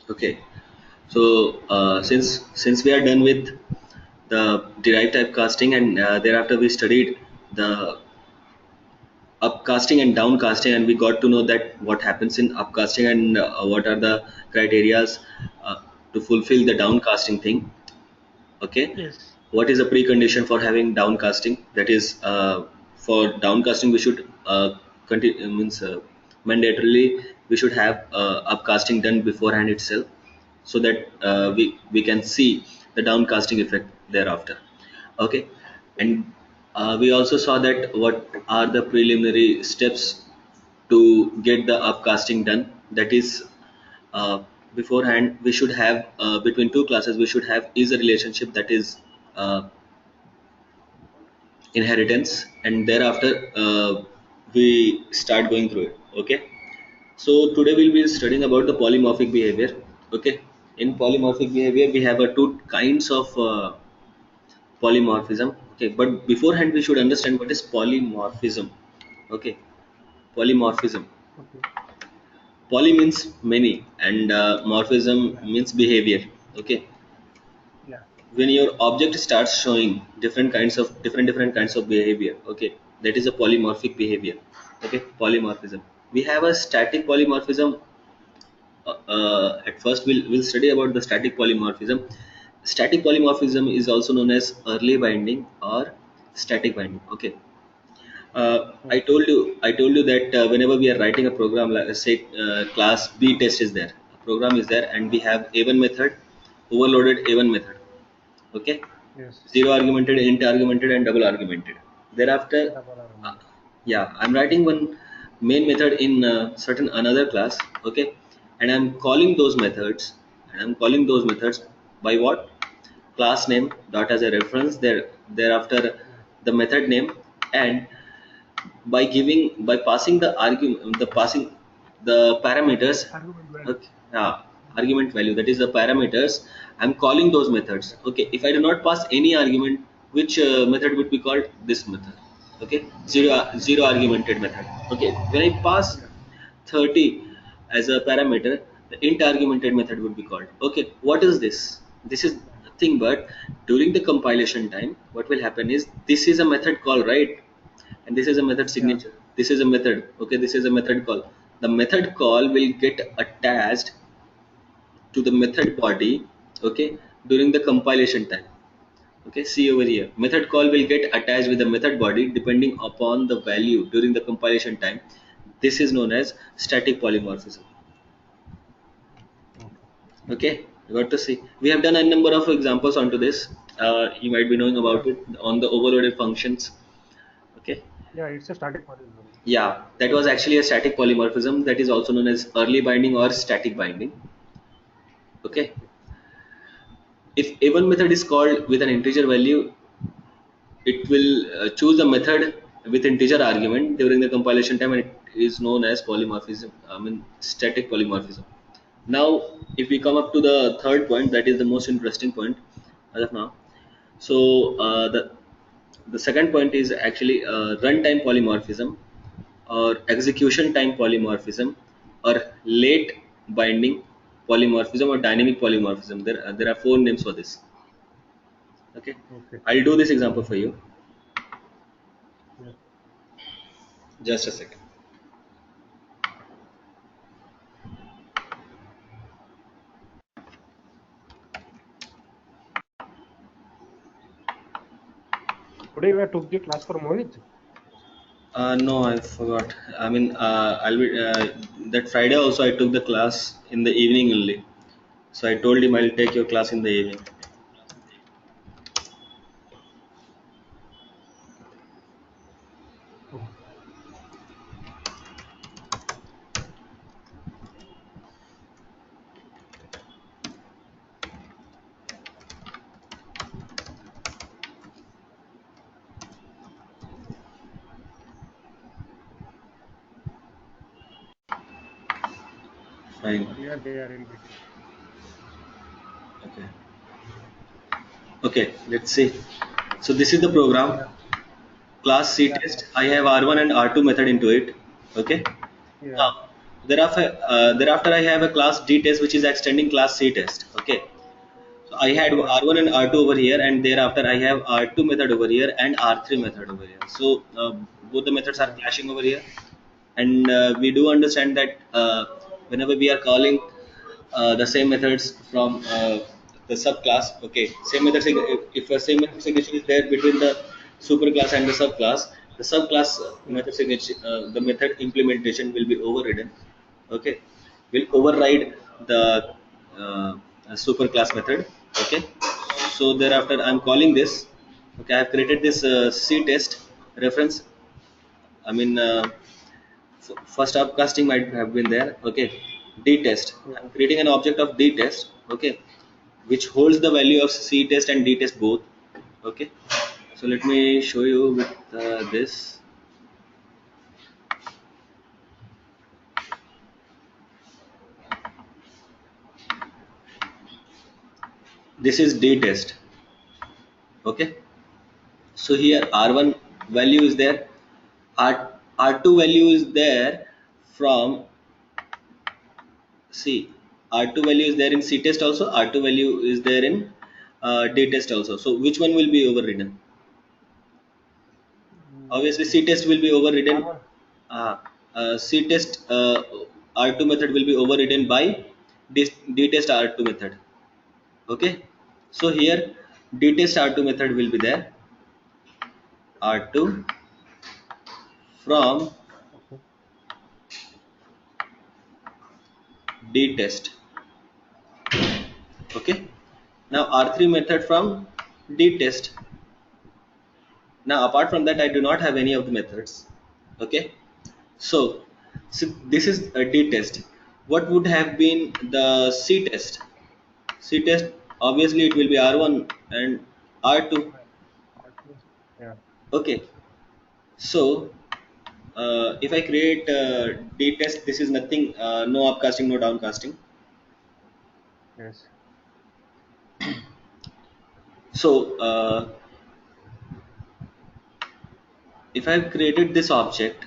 Okay, so since we are done with the derived typecasting, and thereafter we studied the upcasting and downcasting, and we got to know that what happens in upcasting and what are the criterias to fulfill the downcasting thing. Okay, Yes. what is a precondition for having downcasting? That is, for downcasting we should means mandatorily we should have upcasting done beforehand itself, so that we can see the downcasting effect thereafter. Okay, and we also saw that what are the preliminary steps to get the upcasting done. That is, uh, beforehand we should have, between two classes we should have is a relationship, that is uh, inheritance, and thereafter we start going through it. Okay, so today we'll be studying about the polymorphic behavior. Okay, in polymorphic behavior we have two kinds of polymorphism. Okay, but beforehand we should understand what is polymorphism. Okay, polymorphism. Okay. Poly means many, and morphism Yeah. means behavior. Okay, Yeah. when your object starts showing different kinds of behavior, okay, that is a polymorphic behavior. Okay, polymorphism. We have a static polymorphism. At first we'll study about the static polymorphism. Static polymorphism is also known as early binding or static binding. Okay, Okay. I told you that whenever we are writing a program, like say class B test is there, a program is there, and we have A1 method, overloaded A1 method. Okay, Yes. zero argumented, int argumented, and double argumented. Thereafter, Double uh, argument. yeah, I'm writing one main method in certain another class. Okay, and I'm calling those methods, by what? Class name dot as a reference there. Thereafter, Yeah. the method name, and by passing the argument, the parameters. Argument value. Okay, argument value, that is the parameters, I'm calling those methods. Okay. Okay, if I do not pass any argument, which method would be called? This method. Okay, zero argumented method. Okay, when I pass Yeah. 30 as a parameter, the int argumented method would be called. Okay, what is this? This is nothing but, during the compilation time what will happen is, this is a method call, right? And this is a method Yeah. signature, this is a method. Okay, this is a method call. The method call will get attached to the method body. Okay, during the compilation time. Okay, see over here, method call will get attached with the method body depending upon the value during the compilation time. This is known as static polymorphism. Okay. Okay, you got to see, we have done a number of examples onto this. You might be knowing Yeah. about it on the overloaded functions. Okay, Yeah. It's a static polymorphism. yeah, that was actually a static polymorphism, that is also known as early binding or static binding. Okay, Okay. if a1 method is called with an integer value, it will choose a method with integer argument during the compilation time, and it is known as polymorphism, I mean static polymorphism. Now if we come up to the third point, that is the most interesting point as of now. So the second point is actually runtime polymorphism, or execution time polymorphism, or late binding polymorphism, or dynamic polymorphism. There are four names for this. Okay, Okay. I'll do this example for you. Yeah. Just a second. Today we took the class for Mohit. No, I forgot. I mean, I'll be that Friday also I took the class in the evening only. So I told him I'll take your class in the evening. Okay. Fine. Yeah. They are in between. Okay. Okay. Let's see. So this is the program. Yeah. Class C Yeah. test. I have R1 and R2 method into it. Okay. Yeah. Now, Thereafter I have a class D test which is extending class C test. Okay, so I had Yeah. R1 and R2 over here, and thereafter I have R2 method over here and R3 method over here. So both the methods are Yeah. clashing over here, and we do understand that whenever we are calling the same methods from the subclass, okay, same method if a same Yeah. method signature is there between the superclass and the subclass Yeah. method signature, the method implementation will be overridden. Okay, will override the uh, superclass method. Okay, so thereafter I'm calling this. Okay, I have created this C test reference. I mean, first upcasting might have been there. Okay, D test. Yeah. I'm creating an object of D test. Okay, which holds the value of C test and D test both. Okay, so let me show you with this. This is D test. Okay, so here R1 value is there, R2 value is there from C. R2 value is there in C test also, R2 value is there in D test also. So which one will be overridden? Obviously C test will be overridden. R1. uh, C test R2 method will be overridden by D test R2 method. Okay, so here D test R2 method will be there, R2 from Okay. D test. Okay, now R3 method from D test. Now apart from that I do not have any of the methods. Okay, so, this is a D test. What would have been the C test? C test, obviously it will be R1 and R2. R2. Yeah. Okay, so if I create D test, this is nothing, no upcasting, no downcasting. Yes. So if I have created this object,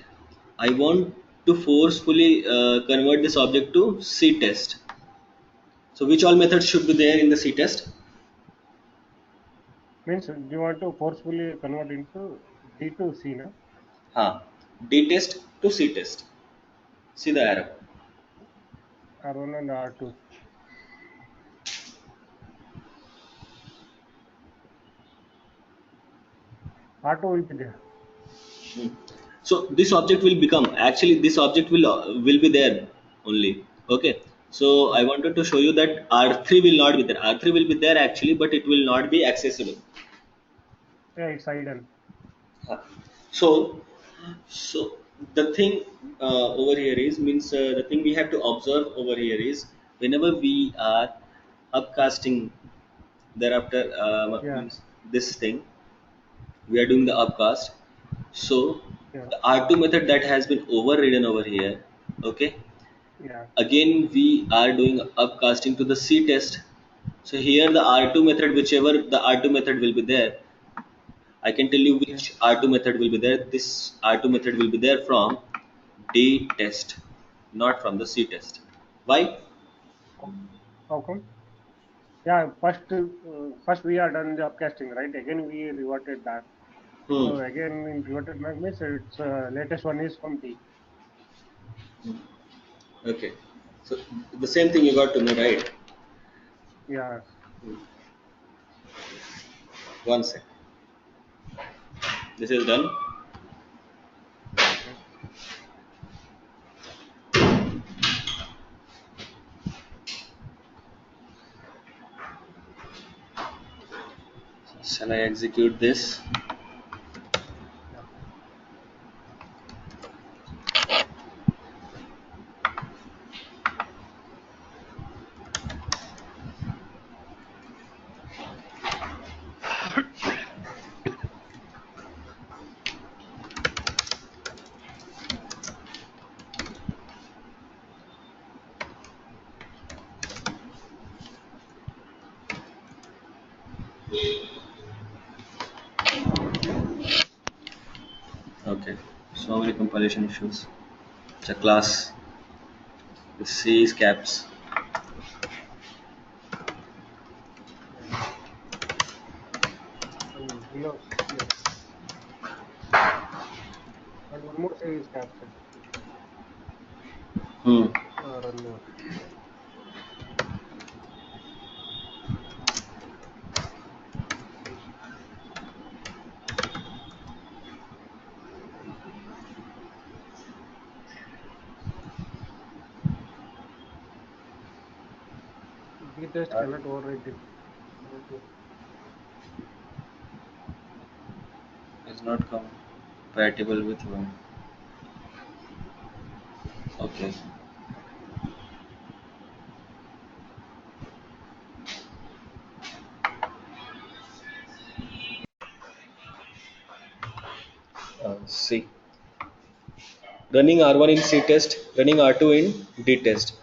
I want to forcefully convert this object to C test. So which all methods should be there in the C test? Means you want to forcefully convert into D to C, no? D test to C test. See the arrow. R1 and R2. R2 will be there. So this object will become, actually this object will be there only. Okay, so I Yeah. wanted to show you that R3 will not be there. R3 will be there actually, but it will not be accessible. Yeah, it's idle. Huh. So, so the thing over here is, means the thing we have to observe over here is, whenever we are upcasting, thereafter Yeah. means this thing, we are doing the upcast. So Yeah. the R2 method that has been overridden over here. Okay, Yeah. again we are doing upcasting to the C test. So here the R2 method, whichever the R2 method will be there, I can tell you Yeah. which R2 method will be there. This R2 method will be there from D test, not from the C test. Why? How come? Yeah, first we are done the upcasting, right? Again we reverted back. Hmm. So again in reverted back means its latest one is from D. Okay. So the same thing you got to know, right? Yeah. One sec. This is done. Okay. Shall I execute this? Yeah. Okay. So many compilation issues. It's a class. C is caps. Yeah. And below, yes. And one more say is captured. Hmm. Run more. B test Uh, cannot override it. Okay. is not compatible with one. Okay. C. Running R1 in C test, running R2 in D test.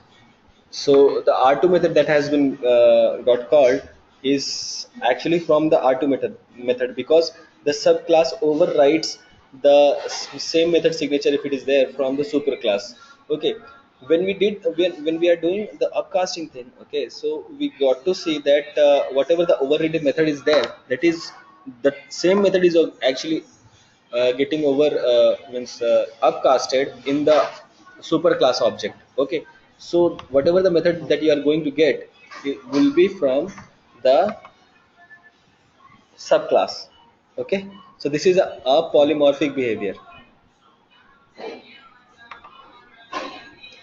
So the R2 method that has been got called is actually from the R2 method because the subclass overrides the same method signature if it is there from the superclass. Okay, when we are doing the upcasting thing, okay, so we got to see that whatever the overridden method is there, that is the same method is actually getting over means upcasted in the superclass object. Okay, so whatever the method that you are going to get, it will be from the subclass. Okay, so this is a polymorphic behavior.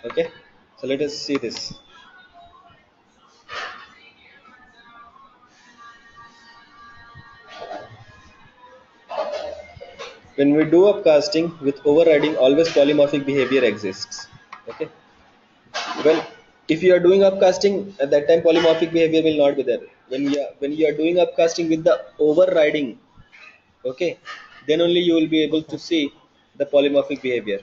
Okay, so let us see this. When we do upcasting with overriding, always polymorphic behavior exists. Okay, well, if you are doing upcasting at that time, polymorphic behavior will not be there. When you are doing upcasting with the overriding, okay, then only you will be able to see the polymorphic behavior.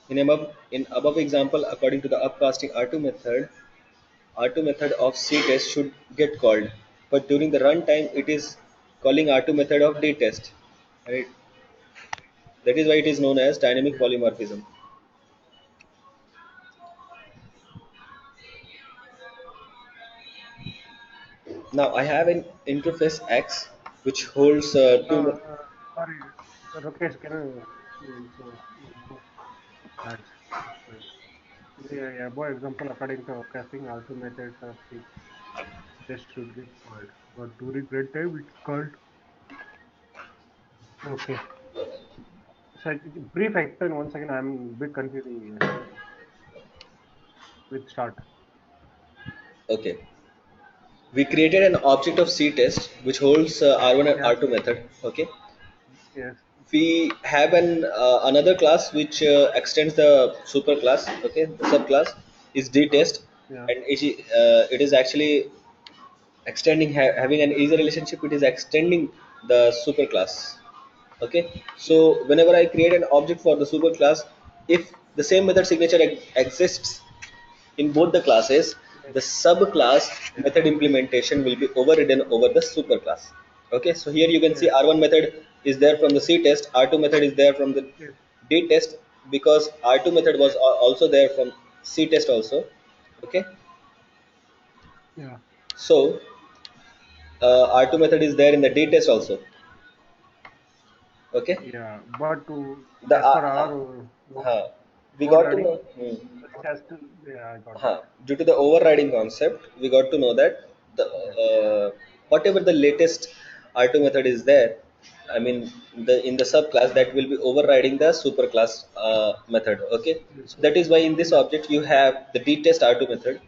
In above example, according to the upcasting R2 method of C test should get called, but during the runtime it is calling R2 method of D test, right? That is why it is known as dynamic Yeah. polymorphism. Now I have an interface X which holds two. Sorry, Rakesh, can you add? Yeah, yeah. For example, according to casting, also methods of C test should get called, but during runtime it's called. Okay. So brief explain once again. I'm a bit confusing here with start. Okay, we created an object of C test which holds R1 and Yeah. R2 method. Okay, Yes. we have an another class which extends the superclass. Okay, the subclass is D test, Yeah. and it is actually extending having an easy relationship. It is extending the superclass. Okay, so Yes. whenever I create an object for the superclass, if the same method signature exists in both the classes, Yes. the subclass Yeah. method implementation will be overridden over the superclass. Okay, so here you can see Yes. R1 method is there from the C test, R2 method is there from the Yes. D test, because R2 method was Yes. also there from C test also. Okay, Yeah. so R2 method is there in the D test also. Okay, Yeah. But the as per our we got to overriding, know. it has to. Yeah, I got that. Due to the overriding concept, we got to know that the Yes. whatever the latest R2 method is there, I mean the in the subclass that will be overriding the superclass method. Okay, Yes. so that is why in this Yes. object you have the dtest R2 method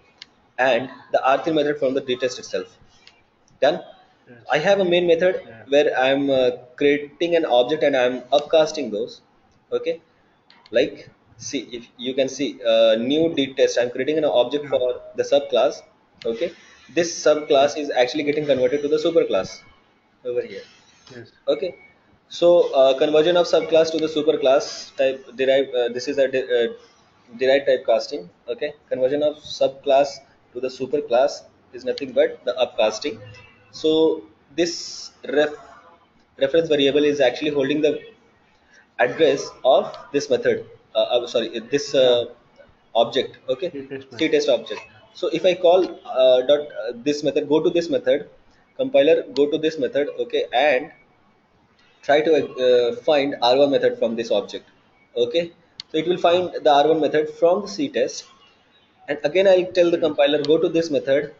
and the R3 method from the dtest itself. Done. Yes. I have a main method Yeah. where I'm creating an object and I'm upcasting those. Okay, like see if you can see new D test, I'm creating an object Yeah. for the subclass. Okay, this Yes. subclass is actually getting converted to the superclass over here. Yes. Okay, so conversion of subclass to the superclass type derived, this is a derived type casting. Okay, conversion of subclass to the superclass is nothing but the upcasting. So this reference variable is actually holding the address of this method. sorry, this Yeah. object, okay, C test C method. test object. So if I call this method, go to this method, compiler go to this method, okay, and try to find R1 method from this object, okay. So it will Yeah. find the R1 method from the C test, and again I'll tell the Yes. compiler go to this method,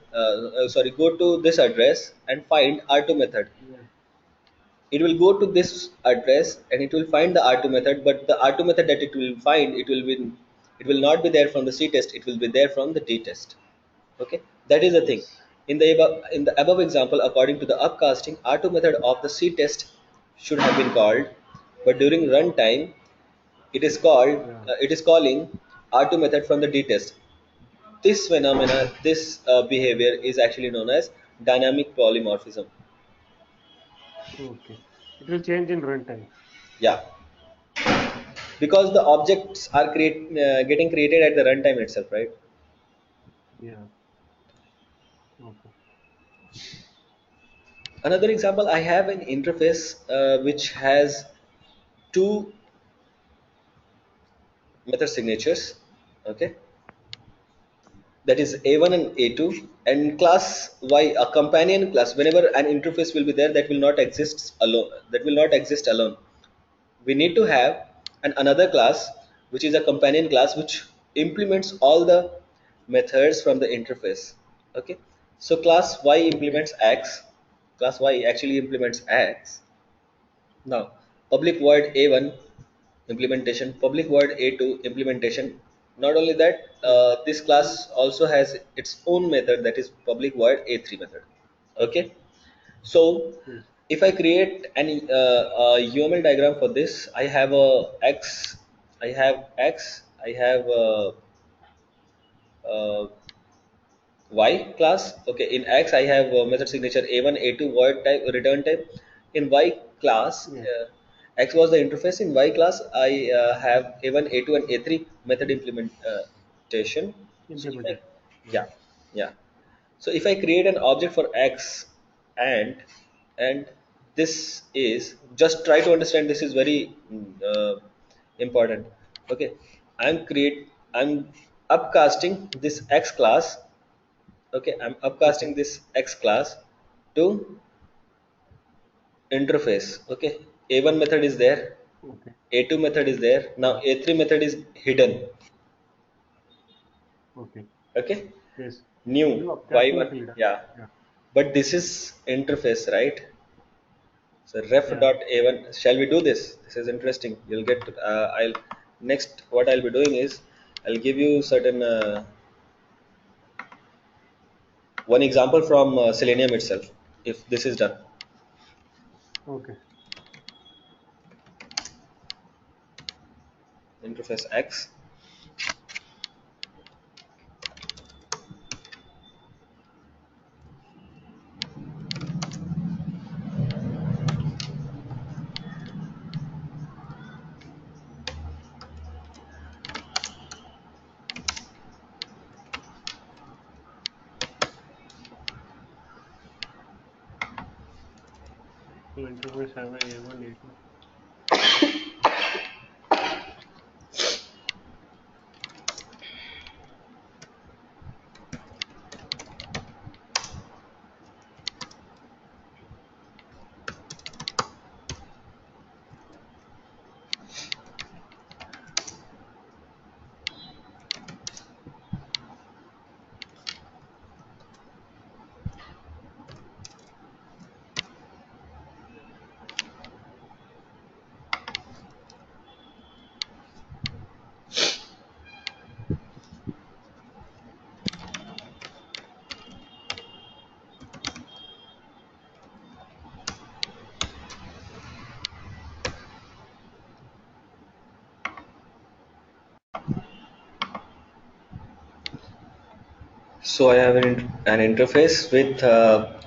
sorry, go to this address and find R2 method. Yeah. It will go to this address and it will find the R2 method, but the R2 method that it will find, it will not be there from the C test, it will be there from the D test, okay. That is the thing. Yes. In the above example, according to the upcasting, R2 method of the C test should have been called, but during runtime Yeah. it is calling R2 method from the D test. This phenomena, this behavior is actually known as dynamic polymorphism. Okay. It will change in runtime. Yeah, because the objects are getting created at the runtime itself, right? Yeah. Okay. Another example, I have an interface which has two method signatures, okay, that is a1 and a2, and class y, a companion class. Whenever an interface will be there, that will not exist alone. We need to have another class which is a companion class which implements all the methods from the interface, okay. So class y Okay. implements x, class y actually implements x. Now public void a1 implementation, public void a2 implementation. Not only that, Yes. this class also has its own method, that is public void a3 method, okay. So Yes. if I create a UML diagram for this, I have I have uh, y class. Okay, in x I have method signature a1, a2, void type, return type. In y class, Yeah. x was the interface. In y class, I have a1, a2, and a3 method implementation. So if I, Implemented. Yeah. yeah, yeah. So if I create an object for x, and this is, just try to understand, this is very important. Okay, I'm upcasting this x class. Okay, I'm Okay. upcasting this x class to interface. Okay, a1 method is there, Okay. a2 method is there. Now Yeah. a3 method is hidden. Okay. Okay, Yes. new You upcasting y1, is leader. yeah. Yeah. But this is interface, right? So ref Yeah. dot a1. Shall we do this? This is interesting. You'll get. I'll next. What I'll be doing is, I'll give you certain one example from Selenium itself. If this is done, Okay. interface X. So interface have a A1, A2. So I have an interface with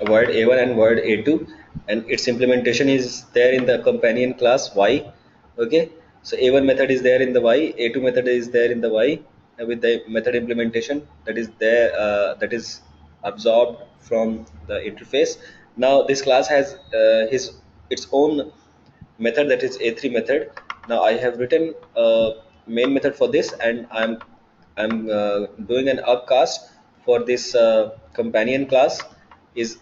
word A1 and word A2, and its implementation is there in the companion class Y. Okay, so A1 method is there in the Y, A2 method is there in the Y, with the method implementation that is there, that is absorbed from the interface. Now this class has its own method, that is a3 method. Now I have written main method for this, and I'm doing an upcast for this companion class. Is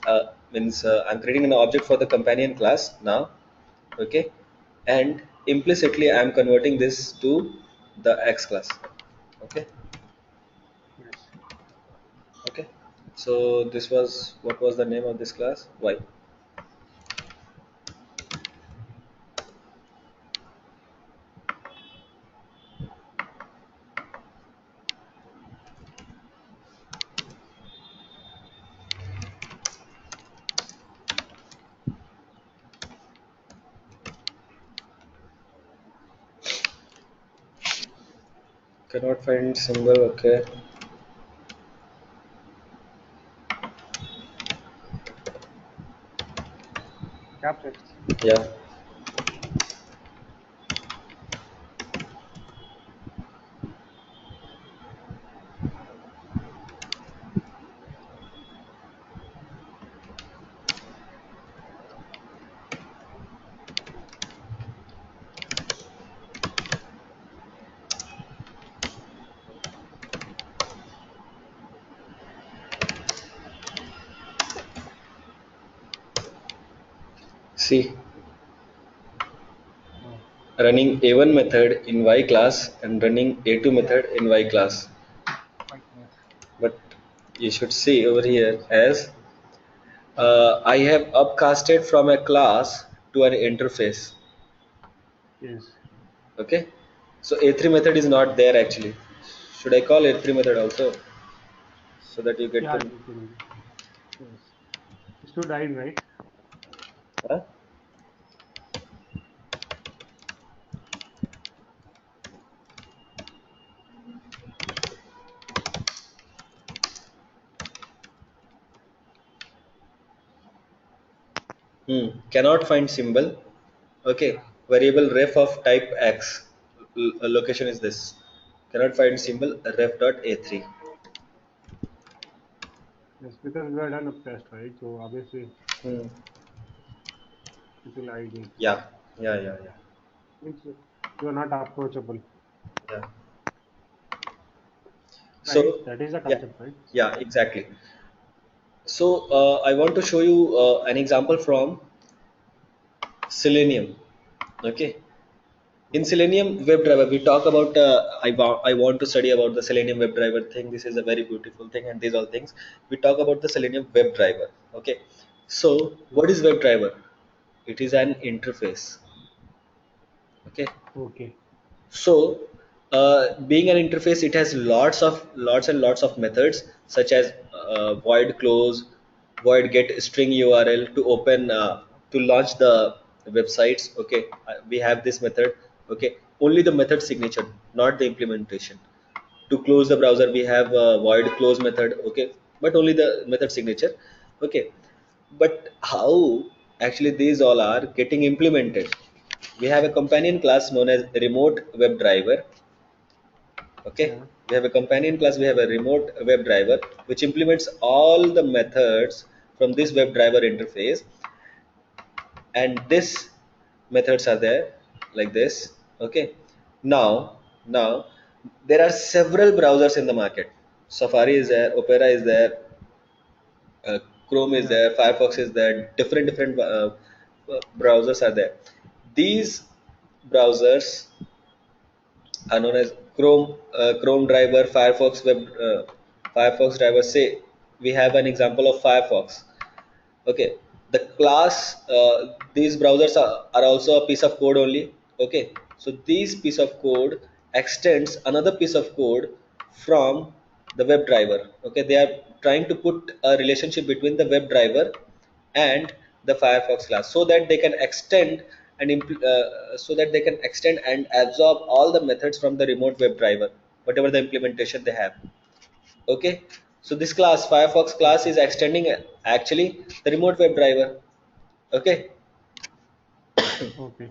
means I'm creating an object for the companion class now. Okay, and implicitly I'm converting this to the X class. Okay. Yes. Okay, so this was, what was the name of this class? Y. Cannot find symbol. Okay. Caps X. Yeah. See, Oh, running A1 method in Y class and running A2 yeah. method in Y class. Quite nice. But you should see over here as I have upcasted from a class to an interface. Yes. Okay, so A3 method is not there actually. Should I call A3 method also so that you get Yeah, to? you can. Yes. It should hide, right? Huh? Cannot find symbol. Okay, Yeah. variable ref of type X. Location is this. Cannot find symbol ref dot A3. Yes, because we are done up test, right? So obviously Hmm. it will hide it. Yeah, yeah. Means you are not approachable. Yeah. Right? So, That is the yeah, concept, right? yeah, exactly. So, I want to show you an example from Selenium. Okay. In Okay. Selenium WebDriver, we talk about. I want to study about the Selenium WebDriver thing. This is a very beautiful thing, and these all things we talk about the Selenium WebDriver. Okay. So, what Yes. is WebDriver? It is an interface. Okay. Okay. So, being an interface, it has lots and lots of methods such as void close, void get string URL to open to launch the websites. Okay, we have this method. Okay, only the method signature, not the implementation. To close the browser, we have a void close method. Okay, but only the method signature. Okay, but how actually these all are getting implemented? We have a companion class known as remote WebDriver. Okay, Yeah. we have a companion class, we have a remote WebDriver which implements all the methods from this WebDriver interface, and this methods are there like this. Okay, now there are several browsers in the market. Safari is there, Opera is there, uh, Chrome is Yeah. there, Firefox is there, different browsers are there. These browsers are known as Chrome driver, Firefox driver. Say we have an example of Firefox. Okay, the class these browsers are also a piece of code only. Okay, so this piece of code extends another piece of code from the WebDriver. Okay, they are trying to put a relationship between the WebDriver and the Firefox class so that they can extend and so that they can extend and absorb all the methods from the remote WebDriver, whatever the implementation they have. Okay, so this class Firefox class Okay. is extending actually the remote WebDriver. Okay, Okay.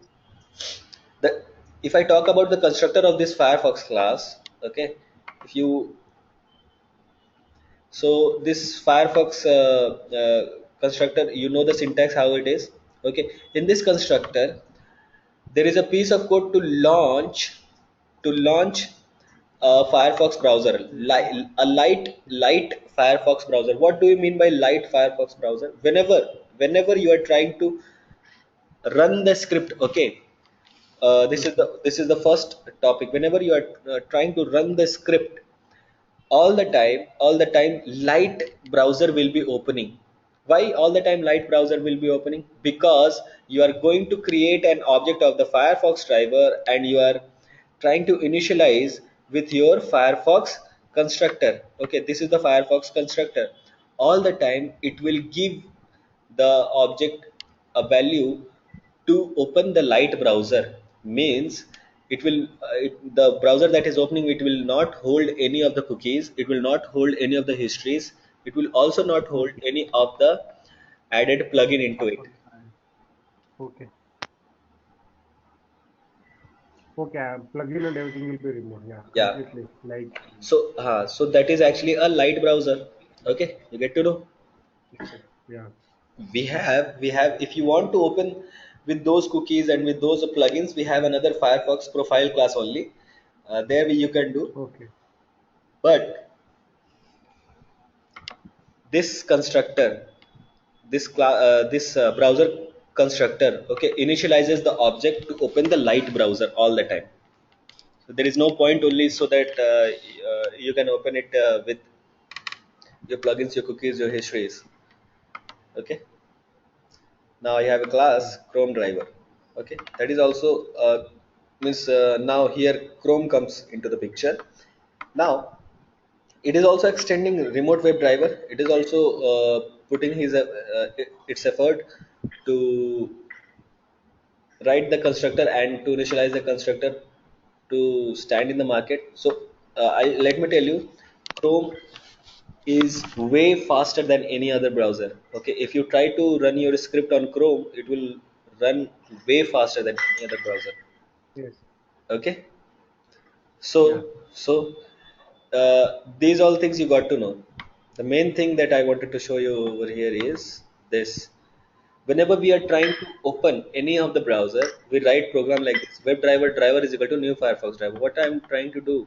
the if I talk about the constructor of this Firefox class, okay, if you so this Firefox constructor, you know the syntax how it is. Okay, in this constructor there is a piece of code to launch to launch a Firefox browser, a light Firefox browser. What do you mean by light Firefox browser? Whenever you are trying to run the script, okay. This is the first topic. Whenever you are trying to run the script, all the time light browser will be opening. Why all the time light browser will be opening? Because you are going to create an object of the Firefox driver, and you are trying to initialize with your Firefox constructor. Okay, this is the Firefox constructor. All the time it will give the object a value to open the light browser. Means it will the browser that is opening, it will not hold any of the cookies, it will not hold any of the histories, it will also not hold Okay. any of the added plugin into it. Okay. Okay. Plugin and everything will be removed. Yeah, Yeah, completely. Like, so that is actually a light browser. Okay, you get to know. okay. Yeah. We have if you want to open with those cookies and with those plugins, we have another Firefox profile class only. There you can do. Okay. But this constructor, this browser constructor, okay, initializes the object to open the light browser all the time. So there is no point only so that you can open it with your plugins, your cookies, your histories. Okay. Now I have a class Yeah. Chrome driver. Okay, that is also means now here Chrome comes into the picture. Now it is also extending remote web driver. It is also putting its effort to write the constructor and to initialize the constructor to stand in the market. So let me tell you, Chrome is way faster than any other browser. Okay, if you try to run your script on Chrome, it will run way faster than any other browser. Yes. Okay, Yeah. these all things you got to know. The main thing that I wanted to show you over here is this. Whenever we are trying to open any of the browser, we write program like this: web driver is equal to new Firefox driver. What I'm trying to do,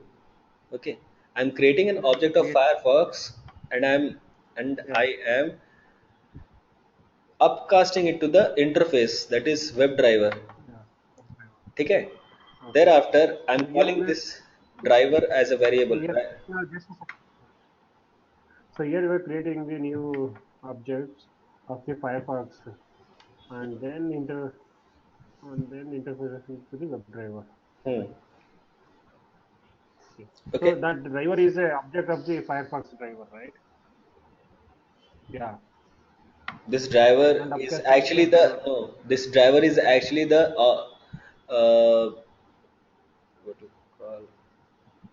okay, I'm creating an object of Create. Firefox, and Yeah. I am upcasting it to the interface, that is WebDriver. Yeah. Okay. Okay. Thereafter, I'm So here calling we this driver as a so variable. here no, just a second. So here we're creating the new objects of the Firefox and then interfacing to the WebDriver. Hmm. Okay. So Okay. that driver is a object of the Firefox driver, right? Yeah. This driver And is upcasting to actually the the driver. no. This driver is actually the what to call.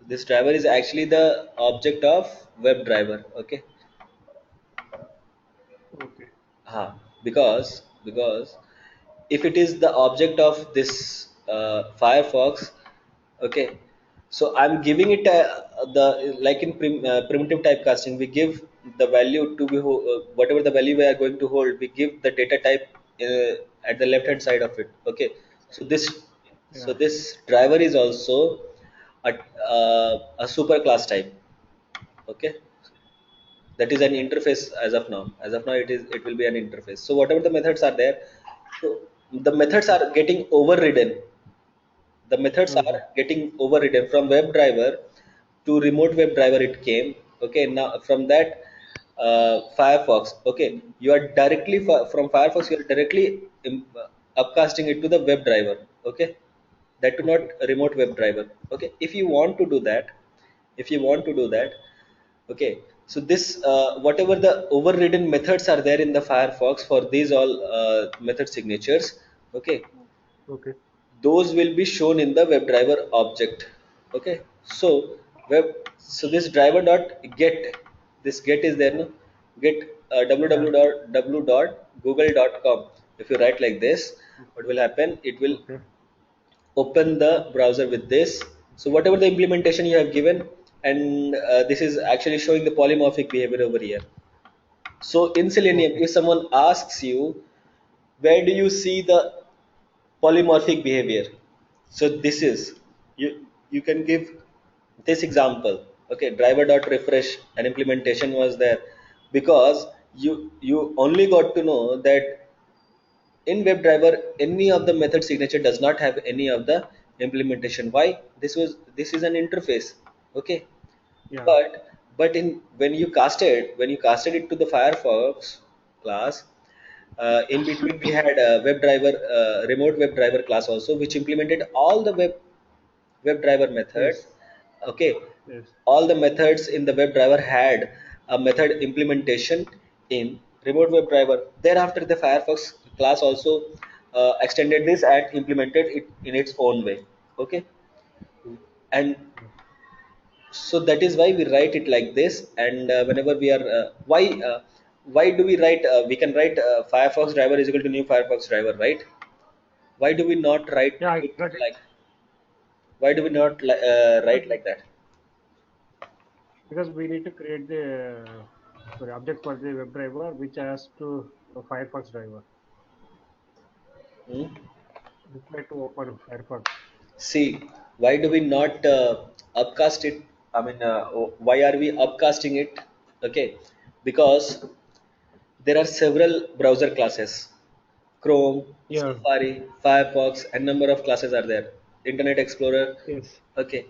This driver is actually the object of WebDriver. Okay. Okay. Because if it is the object of this Firefox, okay, so I'm giving it the like in primitive typecasting, we give the value to be whatever the value we are going to hold, we give the data type at the left hand side of it. Okay, so this so Yeah. this driver is also a super class type. Okay, that is an interface. As of now it will be an interface. So whatever the methods are there, so the methods Okay. are getting overridden. The methods are Mm-hmm. getting overridden from WebDriver to remote WebDriver. It came. Okay, now from that Firefox. Okay, you are directly from Firefox, you are directly upcasting it to the WebDriver. Okay, that to not Okay. remote WebDriver. Okay, if you want to do that, okay, so this whatever the overridden methods are there in the Firefox for these all method signatures, okay, Okay. those will be shown in the WebDriver object. Okay, so so this driver dot get, this get is there, no, get Yeah. www.google.com. If you write like this, what will happen? It will Okay. open the browser with this. So whatever the implementation you have given, and this is actually showing the polymorphic behavior over here. So in Selenium, Okay. if someone asks you, where do you see the polymorphic behavior? So this is, you you can give this example. Okay, driver dot refresh and implementation was there because you only got to know that in WebDriver any of the method signature does not have any of the implementation. Why? This is an interface. Okay, Yeah. but in when you casted it to the Firefox class, in between we had a WebDriver remote WebDriver class also, which implemented all the WebDriver methods. Yes. Okay, Yes. all the methods in the WebDriver had a method implementation in remote WebDriver. Thereafter, the Firefox class also extended this and implemented it in its own way. Okay, and so that is why we write it like this. And whenever we are why do we write we can write Firefox driver is equal to new Firefox driver, right? Why do we not write Yeah, I it got it. like why do we not write Because like that? because we need to create the sorry object for the WebDriver which has to Firefox driver Hmm? required to open Firefox. See, why do we not upcast it? I mean, why are we upcasting it? Okay, because there are several browser classes: Chrome, Yeah. Safari, Firefox, and number of classes are there. Internet Explorer. Yes. Okay,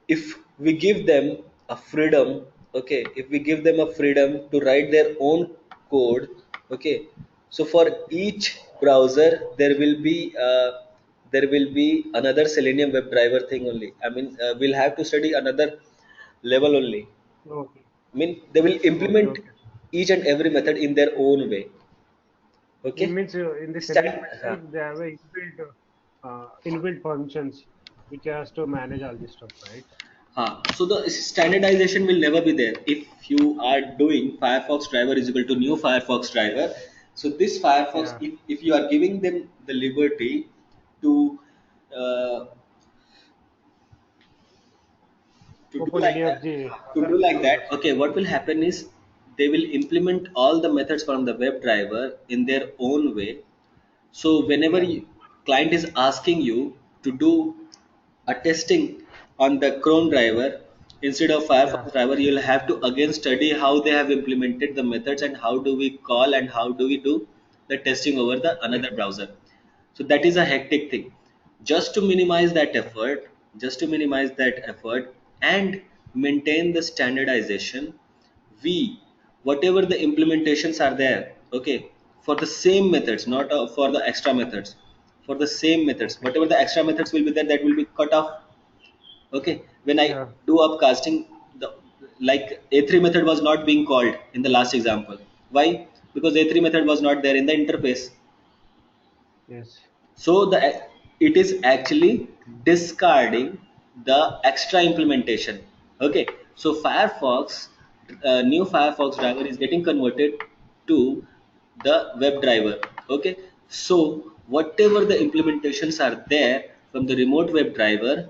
if we give them a freedom, okay, if we give them a freedom to write their own code, okay, so for each browser there will be another Selenium WebDriver thing only. I mean, we'll have to study another level only. Okay. I mean, they will Okay. implement Okay. each and every method in their own way. It Okay. means in the Stand, Selenium itself they have a inbuilt functions which has to manage all this stuff, right? so the standardization will never be there if you are doing Firefox driver is equal to new Firefox driver. So this Firefox, Yeah. if you are giving them the liberty to uh, to do Open like any of that, the to other do like that, browsers. okay, what will happen is they will implement all the methods from the WebDriver in their own way. So whenever Yeah. client is asking you to do a testing on the Chrome driver instead of Yeah. Firefox driver, you'll have to again study how they have implemented the methods and how do we call and how do we do the testing over the Yes. another browser. So that is a hectic thing. Just to minimize that effort, just to minimize that effort and maintain the standardization, we whatever the implementations are there, okay, for the same methods, not for the extra methods, for the same methods, Okay. whatever the extra methods will be there, that will be cut off. Okay, when I Yeah. do upcasting, the like a3 method was not being called in the last example. Why? Because a3 method was not there in the interface. Yes. So the it is actually discarding the extra implementation. Okay, so Firefox new Firefox driver is getting converted to the web driver. Okay, so whatever the implementations are there from the remote web driver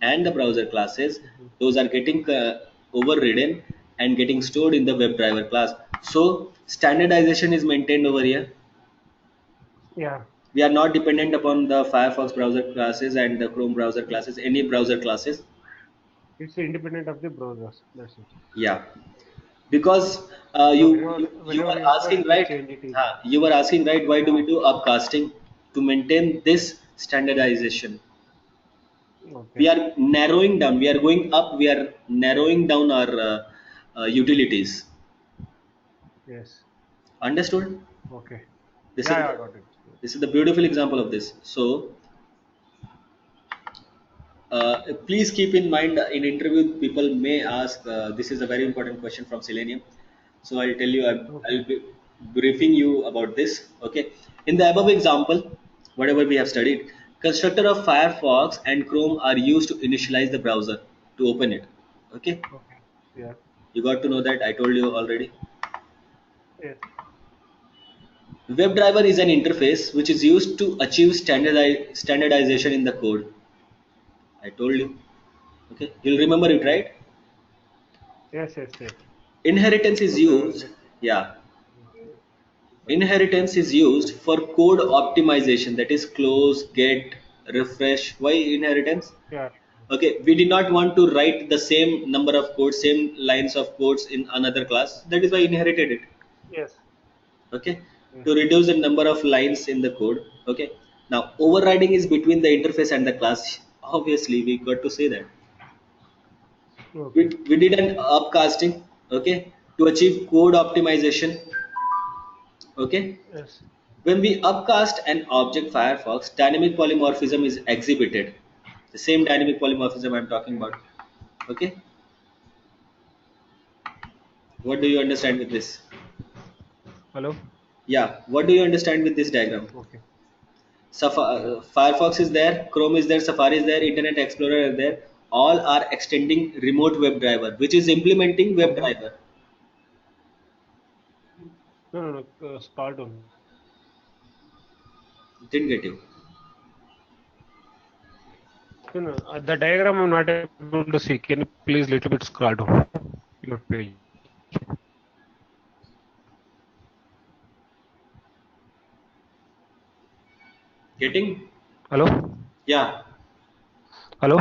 and the browser classes, Mhm. those are getting overridden and getting stored in the web driver class. So standardization is maintained over here. Yeah. We are not dependent upon the Firefox browser classes and the Chrome browser classes, any browser classes. It's independent of the browsers. That's it. Yeah, because So you whenever were you require, asking you can right. change it easily. You were asking right. Why do we Yeah. do upcasting? To maintain this standardization. We Okay. are narrowing down. We are going up. We are narrowing down our utilities. Yes. Understood? Okay. This Yeah, is yeah, I got it. this is the beautiful example of this. So please keep in mind in interview people may ask this is a very important question from Selenium. So I'll tell you Okay. I'll be briefing you about this. Okay, in the above example, whatever we have studied, constructor of Firefox and Chrome are used to initialize the browser to open it. Okay, Okay. Yeah. you got to know that. I told you already. Yes. WebDriver is an interface which is used to achieve standardization in the code. I told you. Okay, you'll remember it, right? Yes. Yes. Yes. Inheritance is used. Yeah, inheritance is used for code optimization, that is close, get, refresh. Why inheritance? Yeah. Okay, we did not want to write the same number of codes, same lines of codes in another class. That is why I inherited it. Yes. Okay, Yes. to reduce the number of lines in the code. Okay, now overriding is between the interface and the class. Obviously we got to say that Okay. we did an upcasting, okay, to achieve code optimization. Okay, Yes. when we upcast an object Firefox, dynamic polymorphism is exhibited. The same dynamic polymorphism I'm talking Okay. about. Okay, what do you understand with this? Hello. Yeah, what do you understand with this diagram? Okay. Firefox is there, Chrome is there, Safari is there, Internet Explorer is there. All are extending remote WebDriver, which is implementing Mm-hmm. WebDriver. No, no, no. Scroll down. Didn't get you. No, no. The diagram I'm not able to see. Can you please little bit scroll down your page? Getting? Hello. Yeah, Hello.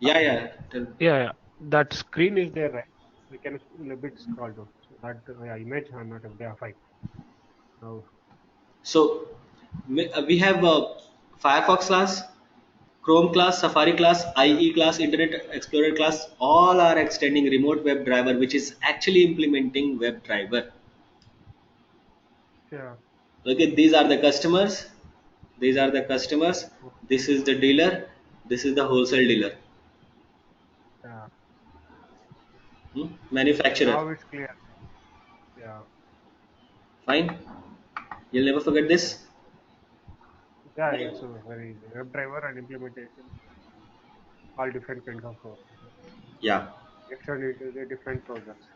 yeah, yeah. Yeah, yeah. That screen is there, right? We can a little bit scroll down. So that image I'm not able. Yeah, fine. Now. So we have Firefox class, Chrome class, Safari class, Yeah. IE class, Internet Explorer class, all are extending remote WebDriver, which is actually implementing WebDriver. Yeah. Okay, these are the customers. These are the customers. This is the dealer. This is the wholesale dealer. Yeah. Manufacturer. Now it's clear. Yeah. Fine. You'll never forget this. Yeah, it's a very easy. WebDriver and implementation, all different kind of Yeah. extended to the different projects.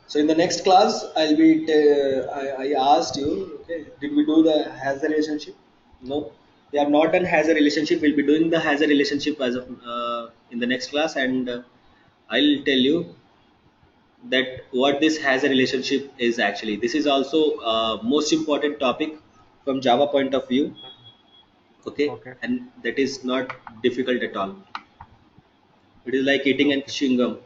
So in the next class, I asked you, okay, did we do the hazard relationship? No, we have not done hazard relationship. We'll be doing the hazard relationship as of in the next class, and I'll tell you that what this hazard relationship is actually. This is also most important topic from Java point of view. Okay, Okay. and that is not difficult at all. It is like eating and Okay. chewing gum.